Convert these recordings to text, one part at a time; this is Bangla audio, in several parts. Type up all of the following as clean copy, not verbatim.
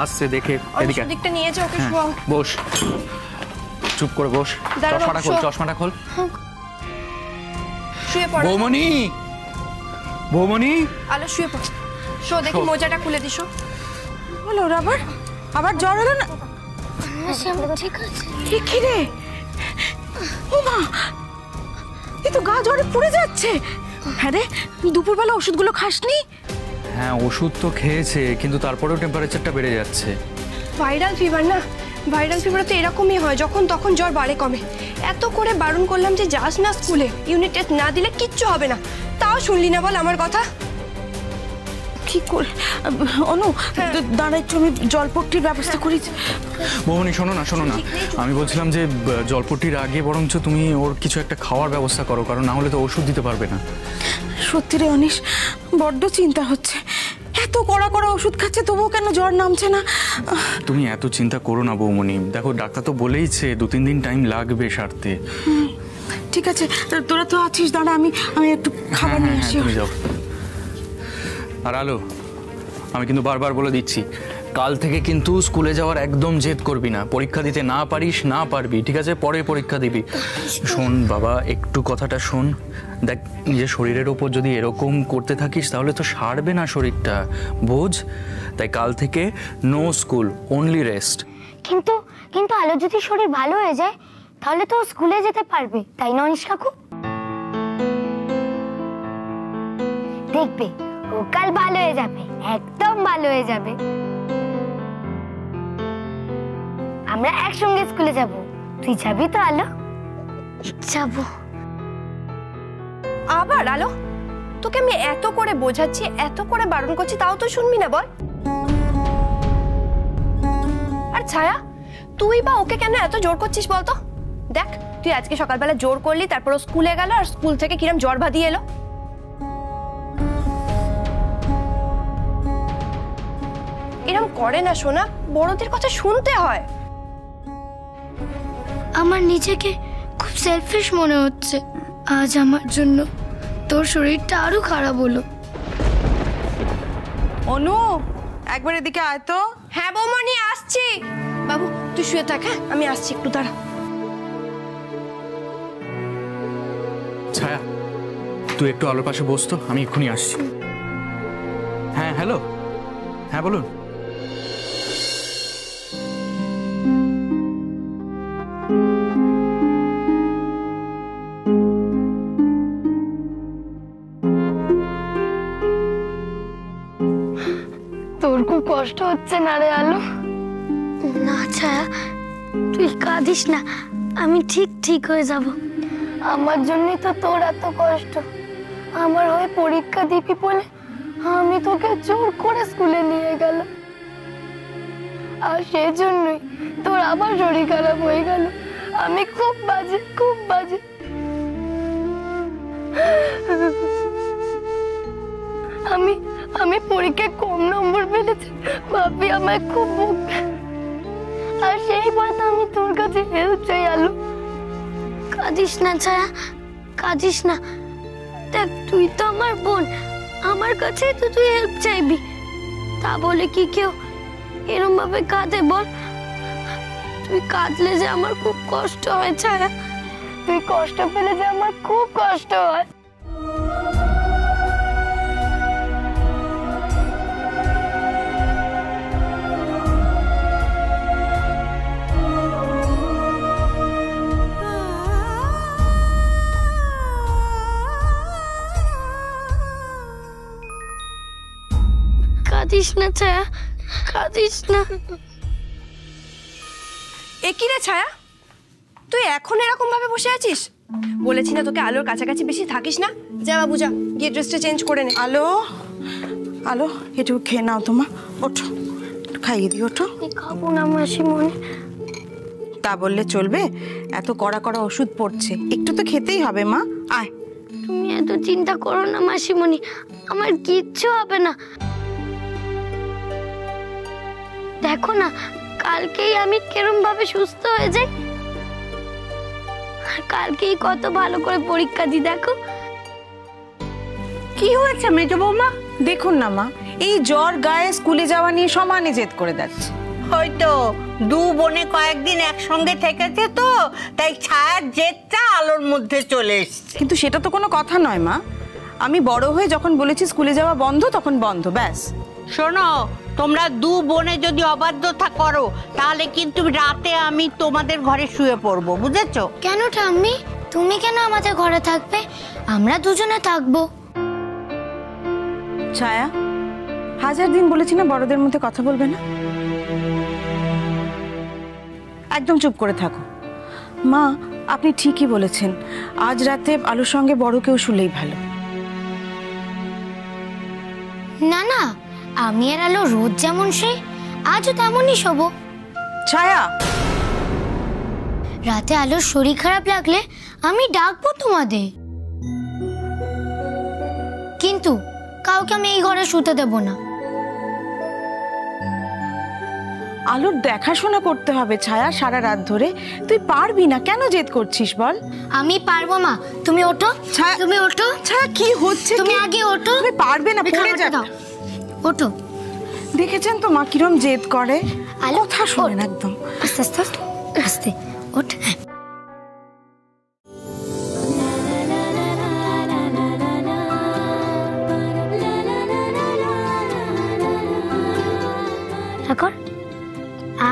আসছে দেখে এদিকে দিকটা নিয়ে যাও, ওকে শোয়াও। বস, চুপ করে বস। চশমাটা খোল, চশমাটা খোল। শুয়ে পড়ো। বৌমনি, বৌমনি। আলো শুয়ে পড়ো। শো দেখি মোজাটা খুলে দিছো। বলো আবার জ্বর হলো না? ঠিক আছে। কি রে? ও মা, এ তো গা জ্বরে পুড়ে যাচ্ছে। হ্যাঁ রে, দুপুরবেলা ওষুধগুলো খাসনি? হ্যাঁ, ওষুধ তো খেয়েছে, কিন্তু তারপরেও টেম্পারেচারটা বেড়ে যাচ্ছে। ভাইরাল ফিভার না, ভাইরাল ফিভার তো এরকমই হয়, যখন তখন জ্বর বাড়ে কমে। এত করে বারণ করলাম যে যাস না স্কুলে, ইউনিট টেস্ট না দিলে কিচ্ছু হবে না, তাও শুনলি না বল আমার কথা। কি করে অনু, দাঁড়া একটু, আমি জলপট্টির ব্যবস্থা করি। বৌমনি শোনো না, আমি বলছিলাম যে জলপট্টির আগে বরঞ্চ তুমি ওর কিছু একটা খাওয়ার ব্যবস্থা করো, কারণ না হলে তো ওষুধ দিতে পারবে না। সত্যি রে অনিশ, বড্ড চিন্তা হচ্ছে। এত কড়া ওষুধ খাচ্ছে তবুও কেন জ্বর নামছে না? তুমি এত চিন্তা করো না বৌমনি, দেখো ডাক্তার তো বলেইছে 2-3 দিন টাইম লাগবে সারতে। ঠিক আছে, তোরা তো আছিস, দাঁড়া আমি একটু খাবার নিয়ে আসি। তুমি যাও। আর আলো, আমি কিন্তু বারবার বলে দিচ্ছি, কাল থেকে কিন্তু স্কুলে যাওয়ার একদম জেদ করবি না। পরীক্ষা দিতে না পারিস না পারবি, ঠিক আছে? পরে পরীক্ষা দিবি। শোন বাবা, একটু কথাটা শোন। দেখ, নিজের শরীরের ওপর যদি এরকম করতে থাকিস তাহলে তো সারবে না শরীরটা, বোঝ? তাই কাল থেকে নো স্কুল, অনলি রেস্ট। কিন্তু আলো যদি শরীর ভালো হয়ে যায় তাহলে তো স্কুলে যেতে পারবে, তাই না অনিশ কাকু? দেখবে ও কাল ভালো হয়ে যাবে, একদম ভালো হয়ে যাবে। আমরা একসঙ্গে স্কুলে যাব। তুই যাবি তো আলো? যাব। আবার আলো, তোকে আমি এত করে বোঝাচ্ছি, এত করে বারণ করছি, তাও তো শুনবি না বল। আর ছায়া, তুই বা ওকে কেন এত জোর করছিস বলতো? দেখ, তুই আজকে সকালবেলা জোর করলি, তারপর ও স্কুলে গেল, আর স্কুল থেকে কিরম জ্বর বাঁধিয়ে এলো। এরম করে না সোনা, বড়দের কথা শুনতে হয়। আমার নিজেকে খুব সেলফিশ মনে হচ্ছে। আজ আমার জন্য তোর শরীরটা আরো খারাপ হলো। অনু, একবার এদিকে আয় তো। হ্যাঁ বৌমনি, আসছি। বাবু তুই শুয়ে থাক, হ্যাঁ আমি আসছি, একটু দাঁড়া। ছায়া, তুই একটু আলোর পাশে বস তো, আমি এক্ষুনি আসছি। হ্যাঁ হ্যালো, হ্যাঁ বলুন। তোর খুব কষ্ট হচ্ছে না রে আলো? না ছায়া, তুই কাঁদিস না, আমি ঠিক হয়ে যাব। আমার জন্যই তো তোর এত কষ্ট। আমার হয়ে পরীক্ষা দিবি বলে আমি তোকে জোর করে স্কুলে নিয়ে গেলাম, আর সেই জন্যই তোর আবার শরীর খারাপ হয়ে গেল। আমি খুব বাজে। আমি পরীক্ষায় কম নম্বর পেয়েছি, ভাবি আমায় খুব বকবে, আর সেই ভয়তে আমি তোর কাছে হেল্প চাই। আলো, কাঁদিস না ছায়া, কাঁদিস না। দেখ, তুই তো আমার বোন, আমার কাছে তো তুই হেল্প চাইবি, তা বলে কি কেউ এরম ভাবে কাঁদে বল? তুই কাঁদলে যে আমার খুব কষ্ট হয় ছায়া, তুই কষ্ট পেলে যে আমার খুব কষ্ট হয়। কাঁদিস না ছায়া, কাঁদিস না। এ কি রে ছায়া, তুই এখন এরকম ভাবে বসে আছিস? বলেছি না তোকে আলোর কাছাকাছি বেশি থাকিস না। যা বাবু যা, গিয়ে ড্রেসটা চেঞ্জ করে নে। আলো একটু খেয়ে নাও তোমা, ওঠো, খাইয়ে দিই, ওঠো। খাবো না মাসিমণি। তা বললে চলবে? এত কড়া ওষুধ পড়ছে, একটু তো খেতেই হবে মা, আয়। তুমি এত চিন্তা করো না মাসিমণি, আমার কিচ্ছু হবে না। দেখো না, কালকেই আমি কিরম ভাবে সুস্থ হয়ে যাই, আর কালকেই কত ভালো করে পরীক্ষা দিই। দেখো কি হয়েছে মেজো বৌমা? দেখুন না মা, এই জ্বর গায়ে স্কুলে যাওয়া নিয়ে সমানে জেদ করে যাচ্ছে। হয়তো দু বোনে কয়েকদিন একসঙ্গে থেকেছে তো, তাই ছায়ার জেদটা আলোর মধ্যে চলে এসছে। কিন্তু সেটা তো কোনো কথা নয় মা। আমি বড় হয়ে যখন বলেছি স্কুলে যাওয়া বন্ধ, তখন বন্ধ, ব্যাস। শোনো, তোমরা দু বোনে যদি অবাধ্যতা করো তাহলে কিন্তু রাতে আমি তোমাদের ঘরে শুয়ে পড়বো, বুঝেছো? কেন ঠাম্মি, তুমি কেন আমাদের ঘরে থাকবে? আমরা দুজনে থাকবো। ছায়া, হাজার দিন বলেছি না বড়দের মধ্যে কথা বলবে না। একদম চুপ করে থাকো। মা, আপনি ঠিকই বলেছেন, আজ রাতে আলোর সঙ্গে বড় কেউ শুলেই ভালো। না না, আমি আর আলো রোজ যেমন সেই আজও তেমনই শোবো। ছায়া, রাতে আলোর শরীর খারাপ লাগলে আমি ডাকবো তোমাদের, কিন্তু কাউকে আমি এই ঘরে শুতে দেব না। আলোর দেখাশোনা করতে হবে ছায়া সারা রাত ধরে। তুই পারবি না, কেন জেদ করছিস বল? আমি পারবো মা, তুমি ওঠো। ছায়া, তুমি ওঠো। ছায়া কি হচ্ছে? তুমি কি? আগে ওঠো। তুমি পারবে না, পড়ে যাবে। ওঠো। দেখেছেন তো মা কিরম জেদ করে, আলো, কথা শোনেন ওঠ। একদম। আস্তে আস্তে আস্তে ওঠ। ঠাকুর আ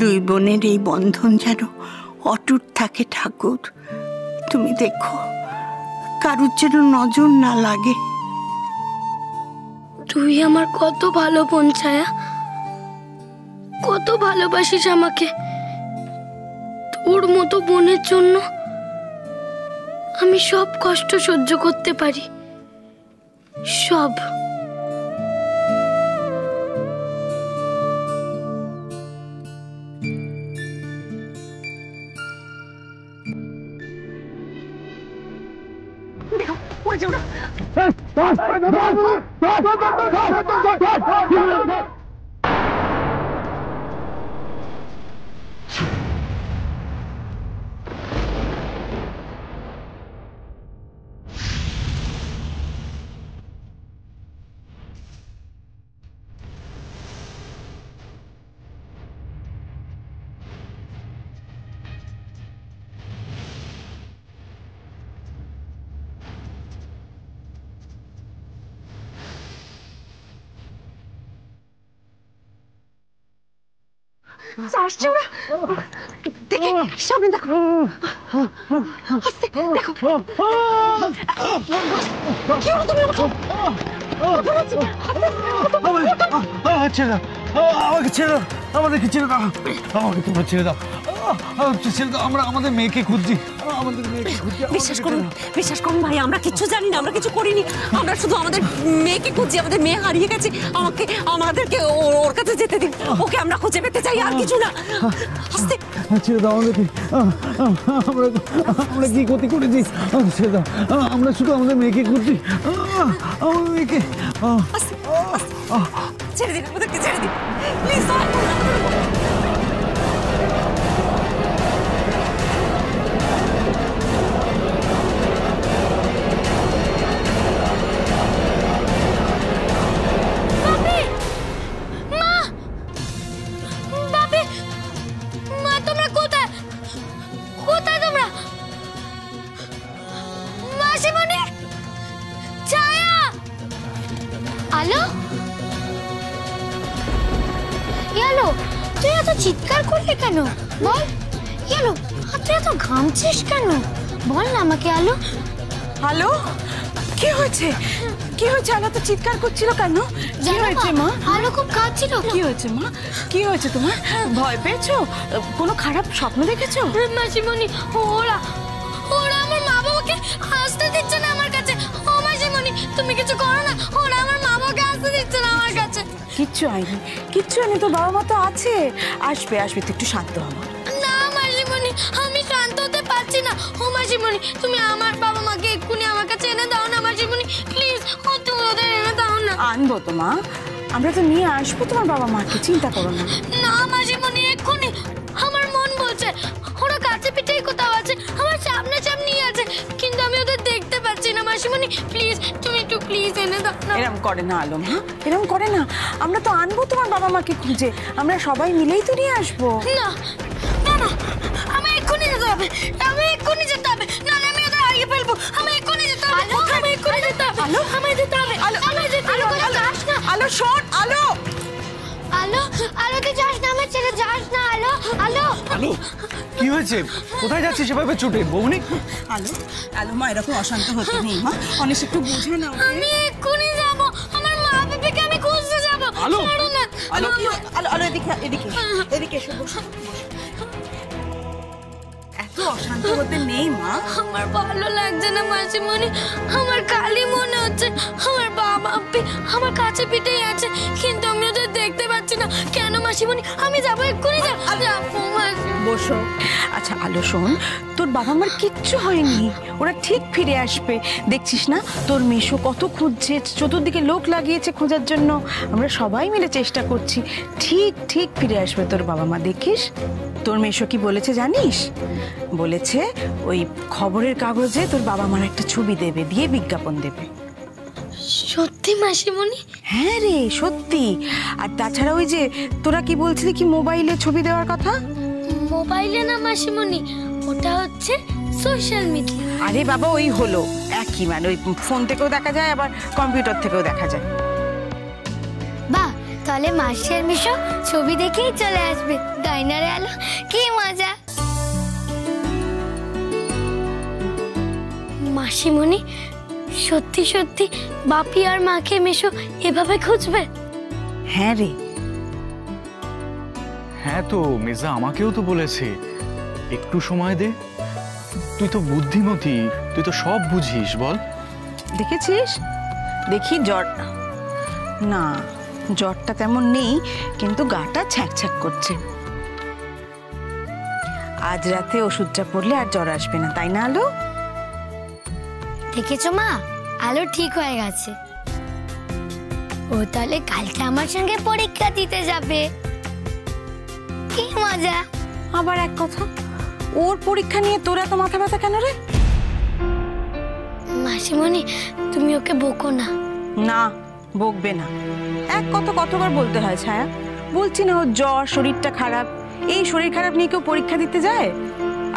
দুই বোনের এই বন্ধন যেন অটুট থাকে ঠাকুর। তুমি দেখো কারুর যেন নজর না লাগে। তুই আমার কত ভালো বোন ছায়া, কত ভালোবাসিস আমাকে। তোর মতো বোনের জন্য আমি সব কষ্ট সহ্য করতে পারি, সব। আসছে ওরা, দেখে সামনে দেখো, আস্তে দেখো। কি হলো? তুমি ওঠো। ছেড়ে দাও, আমাকে ছেড়ে দাও, আমাদেরকে ছেড়ে দাও, আমাকে তোমরা ছেড়ে দাও, ছেড়ে দাও। আমরা আমাদের মেয়েকে খুঁজছি, আমাদের মেয়েকে খুঁজছি। বিশ্বাস করুন ভাই, আমরা কিচ্ছু জানি না, আমরা কিছু করিনি। আমরা শুধু আমাদের মেয়েকে খুঁজছি। আমাদের মেয়ে হারিয়ে গেছে, আমাদেরকে ওর কাছে যেতে দিন। ওকে আমরা খুঁজে পেতে চাই, আর কিছু না। আস্তে ছেড়ে দাও আমাদেরকে। আমরা কি ক্ষতি করেছি? ছেড়ে দাও, আমরা শুধু আমাদের মেয়েকে খুঁজছি, আমাদের মেয়েকে। ছেড়ে দিন, আমাদেরকে ছেড়ে দিন প্লিজ। আলো, ইয়ালো, তুই এত চিৎকার করলি কেন বল? ইয়ালো, তুই এত ঘামছিস কেন বল না আমাকে। আলো, হ্যালো, কি হয়েছে? কি হয়েছে? আলো তো চিৎকার করছিল কেন? কি হয়েছে মা? আলো খুব কাঁদছিল। কি হয়েছে মা? কি হয়েছে তোমার? ভয় পেয়েছো? কোনো খারাপ স্বপ্ন দেখেছো? মাসিমণি, ওরা আমার মা বাবাকে আসতে দিচ্ছে না আমার কাছে। ও মাসিমণি, তুমি কিছু করো না, ওরা আমার মা বাবাকে আসতে দিচ্ছে না আমার কাছে। কিচ্ছু হয়নি, কিচ্ছু হয়নি, তো বাবা মা তো আছে, আসবে আসবে, তুই একটু শান্ত হ। না মাসিমণি, আমি শান্ত হতে পারছি না। ও মাসিমণি, তুমি আমার বাবা মাকে এক্ষুনি আমার কাছে এনে দাও না মাসিমণি, প্লিজ। তুমি ওদের এনে দাও না। আনবো তো মা, আমরা তো নিয়ে আসবো তোমার বাবা মাকে, চিন্তা করো না। না মাসিমণি, এক্ষুনি আমার আছে, ওরা কাছে পিঠেই কোথাও আছে, আমার সামনাসামনি আছে, কিন্তু আমি ওদের দেখতে পাচ্ছি না। মাসিমণি প্লিজ, তুমি একটু প্লিজ এনে দাও না। এরম করে না আলম, হ্যাঁ এরম করে না। আমরা তো আনবো তোমার বাবা মাকে খুঁজে, আমরা সবাই মিলেই তো নিয়ে আসবো। না না না, আমি এক্ষুনি যেতে হবে, আমি এক্ষুনি যেতে হবে, নাহলে আমি ওদের হারিয়ে ফেলবো। আমি এক্ষুনি যেতে হবে, আমি এক্ষুনি যেতে হবে, আমি যেতে হবে, আমি যেতে হবে। যাস না আলো, শোন আলো। আলো, আলো তুই যাস না, আমার ছেড়ে যাস না। আলো, আলো, আলো, কি হয়েছে? কোথায় যাচ্ছিস সেভাবে ছুটে বৌনি? আলো, আলো মা এরকম অশান্ত হতে নেই মা, অনেক একটু বুঝে নাও। আমি এক্ষুনি যাবো, আমার মা বাবাকে আমি খুঁজতে যাবো। আলো, ছাড়ো না। আলো, আলো, আলো এদিকে, এদিকে, এদিকে এসো, বসো। এত অশান্ত হতে নেই মা। আমার ভালো লাগছে না মাসিমণি, আমার খালি মনে হচ্ছে আমার বাবা আপনি আমার কাছে পিঠেই আছে, কিন্তু আমি ওদের দেখতে পাচ্ছি না। কেন মাসিমণি? আমি যাবো, এক্ষুনি যাবো মাসিমণি। বসো। আচ্ছা আলো শোন, তোর বাবা মার কিচ্ছু হয়নি, ওরা ঠিক ফিরে আসবে। দেখছিস না তোর মেশো কত খুঁজছে, চতুর্দিকে লোক লাগিয়েছে খোঁজার জন্য, আমরা সবাই মিলে চেষ্টা করছি। ঠিক ঠিক ফিরে আসবে তোর বাবা মা, দেখিস। তোর মেশো কি বলেছে জানিস? বলেছে ওই খবরের কাগজে তোর বাবা মার একটা ছবি দেবে, দিয়ে বিজ্ঞাপন দেবে। সত্যি মাসিমণি? হ্যাঁ রে সত্যি। আর তাছাড়া ওই যে তোরা কি বলছিলি কি মোবাইলে ছবি দেওয়ার কথা? মোবাইলে না মাসিমণি, ওটা হচ্ছে সোশ্যাল মিডিয়া। আরে বাবা ওই হলো একই, মানে ওই ফোন থেকেও দেখা যায় আবার কম্পিউটার থেকেও দেখা যায়। বাহ, তাহলে মাসি আর মিশো ছবি দেখেই চলে আসবে, তাই না রে আলো? কি মজা। মাসিমণি সত্যি সত্যি বাপি আর মাকে মিশো এভাবে খুঁজবে? হ্যাঁ রে। হ্যাঁ তো মির্জা আমাকেও তো বলেছে একটু সময় দে, তুই তো বুদ্ধিমতী, তুই তো সব বুঝিস, বল। দেখেছিস? দেখি জ্বর না, জ্বরটা তেমন নেই, কিন্তু গাটা ছ্যাঁক করছে। আজ রাতে ওষুধটা পড়লে আর জ্বর আসবে না, তাই না আলো? দেখেছো মা, আলো ঠিক হয়ে গেছে। ও তাহলে কালকে আমার সঙ্গে পরীক্ষা দিতে যাবে, কি মজা। আবার এক কথা, ওর পরীক্ষা নিয়ে তোরা তো মাথা ব্যথা কেন রে? মাসিমণি তুমি ওকে বকো না। না বকবে না, এক কথা কতবার বলতে হয় ছায়া? বলছি না ওর জ্বর, শরীরটা খারাপ, এই শরীর খারাপ নিয়ে কেউ পরীক্ষা দিতে যায়?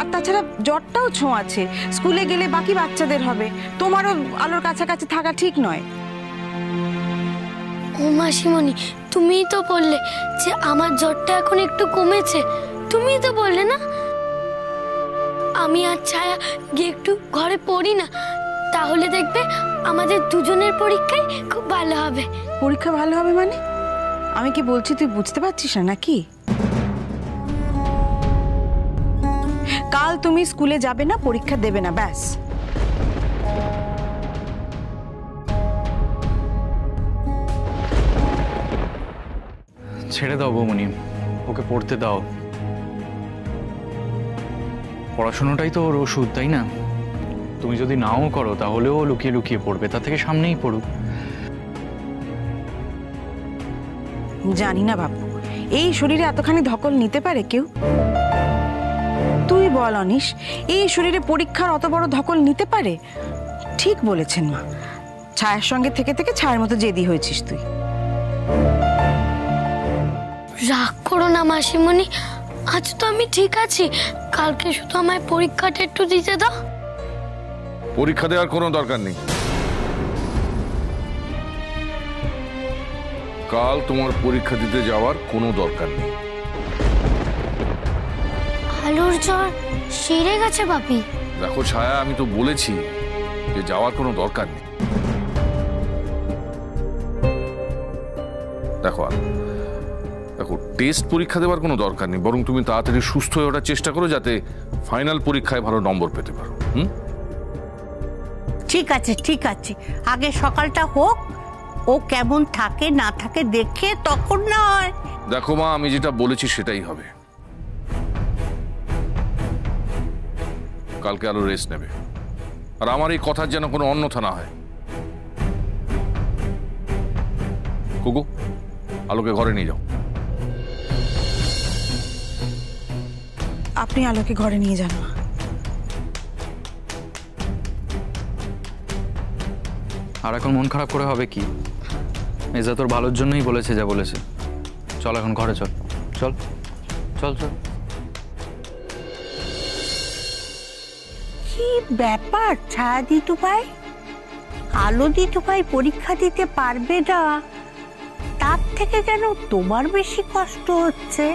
আর তাছাড়া জ্বরটাও ছোঁয়াছে, স্কুলে গেলে বাকি বাচ্চাদের হবে, তোমারও আলোর কাছাকাছি থাকা ঠিক নয়। ও মাসিমণি, তুমিই তো বললে যে আমার জ্বরটা এখন একটু কমেছে, তুমিই তো বললে না? আমি আর ছায়া গিয়ে একটু ঘরে পড়ি না, তাহলে দেখবে আমাদের দুজনের পরীক্ষায় খুব ভালো হবে। পরীক্ষা ভালো হবে মানে? আমি কি বলছি তুই বুঝতে পারছিস না নাকি? কাল তুমি স্কুলে যাবে না, পরীক্ষা দেবে না, ব্যাস। ছেড়ে দাও বৌমনি, ওকে পড়তে দাও। পড়াশোনাটাই তো ওর ওষুধ, তাই না? তুমি যদি নাও করো তাহলেও লুকিয়ে লুকিয়ে পড়বে, তার থেকে সামনেই পড়ুক। জানি না বাবু, এই শরীরে এতখানি ধকল নিতে পারে কেউ? তুই বল অনিশ, এই শরীরে পরীক্ষার অত বড় ধকল নিতে পারে? ঠিক বলেছেন মা, ছায়ার সঙ্গে থেকে থেকে ছায়ার মতো জেদি হয়েছিস তুই। রাগ করো না মাসিমণি, আজ তো আমি ঠিক আছি, কালকে শুধু আমায় পরীক্ষাটা একটু দিতে দাও। পরীক্ষা দেওয়ার কোনো দরকার নেই। কাল তোমার পরীক্ষা দিতে যাওয়ার কোনো দরকার নেই। আলোর জ্বর সেরে গেছে বাপি। দেখো ছায়া, আমি তো বলেছি যে যাওয়ার কোনো দরকার নেই। দেখো দেখো, টেস্ট পরীক্ষা দেওয়ার কোনো দরকার নেই, বরং তুমি তাড়াতাড়ি সুস্থ হয়ে ওঠার চেষ্টা করো, যাতে ফাইনাল পরীক্ষায় ভালো নম্বর পেতে পারো। ঠিক আছে ঠিক আছে, আগে সকালটা হোক, ও কেমন থাকে না থাকে দেখে তখন না হয়। দেখো মা, আমি যেটা বলেছি সেটাই হবে। কালকে আলো রেস্ট নেবে, আর আমার এই কথার যেন কোনো অন্যথা না হয়। কুকু, আলোকে ঘরে নিয়ে যাও। আপনি আলোকে ঘরে নিয়ে যান। আর এখন মন খারাপ করে হবে কি? মেজা তোর ভালোর জন্যই বলেছে যা বলেছে। চল এখন ঘরে চল, চল চল চল। কি ব্যাপার ছায়া দিতু ভাই? আলো দিতু ভাই পরীক্ষা দিতে পারবে না, তার থেকে যেন তোমার বেশি কষ্ট হচ্ছে।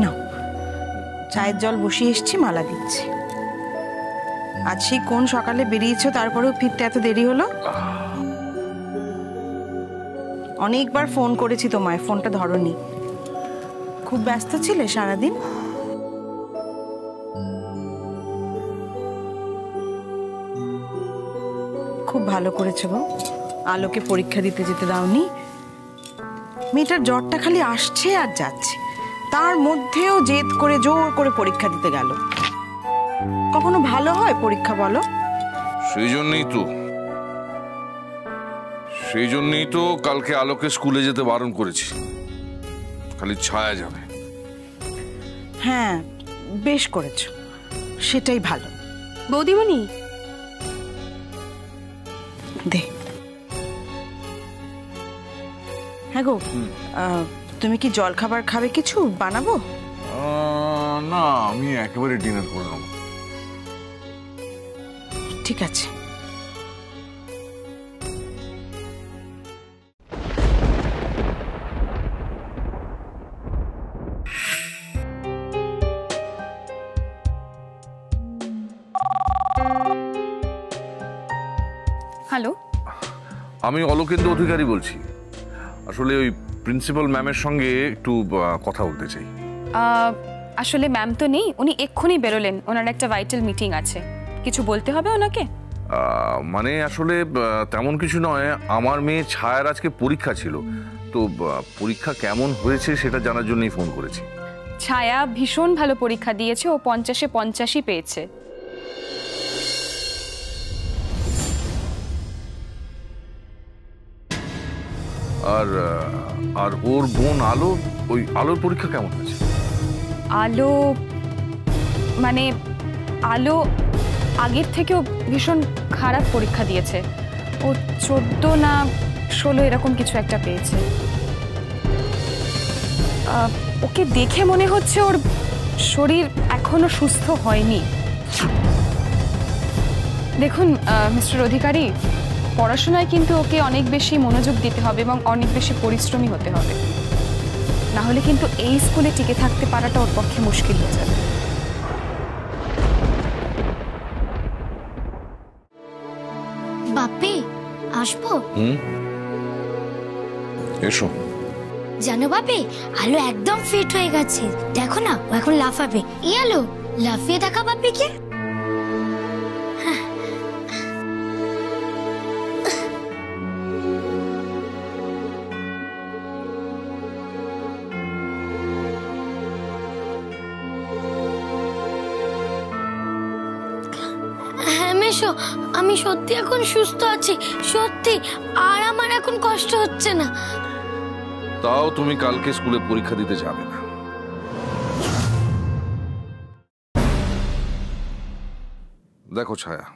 নাও, চায়ের জল বসিয়ে এসছি, মালা দিচ্ছি। আজ সেই কোন সকালে বেরিয়েছো, তারপরেও ফিরতে এত দেরি হলো? অনেকবার ফোন করেছি তোমায়, ফোনটা ধরোনি। খুব ব্যস্ত ছিলে সারাদিন? খুব ভালো করেছো গো, আলোকে পরীক্ষা দিতে যেতে দাওনি। মেয়েটার জ্বরটা খালি আসছে আর যাচ্ছে, তার মধ্যেও জেদ করে জোর করে পরীক্ষা দিতে গেল। কখনো ভালো হয় পরীক্ষা বলো? সেই জন্যই তো কালকে আলোকে স্কুলে যেতে বারণ করেছি, খালি ছায়া যাবে। হ্যাঁ বেশ করেছো, সেটাই ভালো। বৌদিমণি, দে। হ্যাঁ গো, তুমি কি জল খাবার খাবে? কিছু বানাবো? না, আমি একেবারে ডিনার করে নেব। ঠিক আছে। হ্যালো, আমি অলোকেন্দু অধিকারী বলছি। আসলে ওই প্রিন্সিপাল ম্যামের সঙ্গে একটু কথা বলতে চাই। আসলে ম্যাম তো নেই, উনি এক্ষুনি বেরোলেন, ওনার একটা ভাইটাল মিটিং আছে। কিছু বলতে হবে ওনাকে? মানে আসলে তেমন কিছু নয়, আমার মেয়ে ছায়ার আজকে পরীক্ষা ছিল, তো পরীক্ষা কেমন হয়েছে সেটা জানার জন্যই ফোন করেছি। ছায়া ভীষণ ভালো পরীক্ষা দিয়েছে, ও 50-এ 85 পেয়েছে। আর ওর বোন আলো, ওই আলোর পরীক্ষা কেমন হয়েছে? আলো মানে আলো আগের থেকেও ভীষণ খারাপ পরীক্ষা দিয়েছে। ও 14 না 16 এরকম কিছু একটা পেয়েছে। ওকে দেখে মনে হচ্ছে ওর শরীর এখনো সুস্থ হয়নি। দেখুন মিস্টার অধিকারী, পড়াশোনায় কিন্তু ওকে অনেক বেশি মনোযোগ দিতে হবে এবং অনেক বেশি পরিশ্রমী হতে হবে, না হলে কিন্তু এই স্কুলে টিকে থাকতে পারাটা ওর পক্ষে মুশকিল হয়ে যাবে। বাপি, আসবো? এসো। জানো বাপি, আলো একদম ফিট হয়ে গেছে। দেখো না, ও এখন লাফাবে। ই আলো, লাফিয়ে দেখা বাপিকে। আমি সত্যি এখন সুস্থ আছি, সত্যি, আর আমার এখন কষ্ট হচ্ছে না। তাও তুমি কালকে স্কুলে পরীক্ষা দিতে যাবে না? দেখো ছায়া,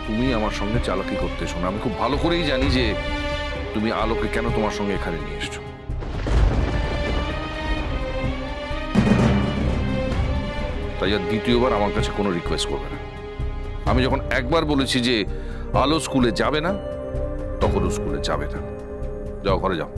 তুমি আমার সঙ্গে চালাকি করতে এসো না। আমি খুব ভালো করেই জানি যে তুমি আলোকে কেন তোমার সঙ্গে এখানে নিয়ে এসছো। তাই আর দ্বিতীয়বার আমার কাছে কোনো রিকোয়েস্ট করবে না। আমি যখন একবার বলেছি যে আলো স্কুলে যাবে না, তখন ও স্কুলে যাবে না। যাও, ঘরে যাও।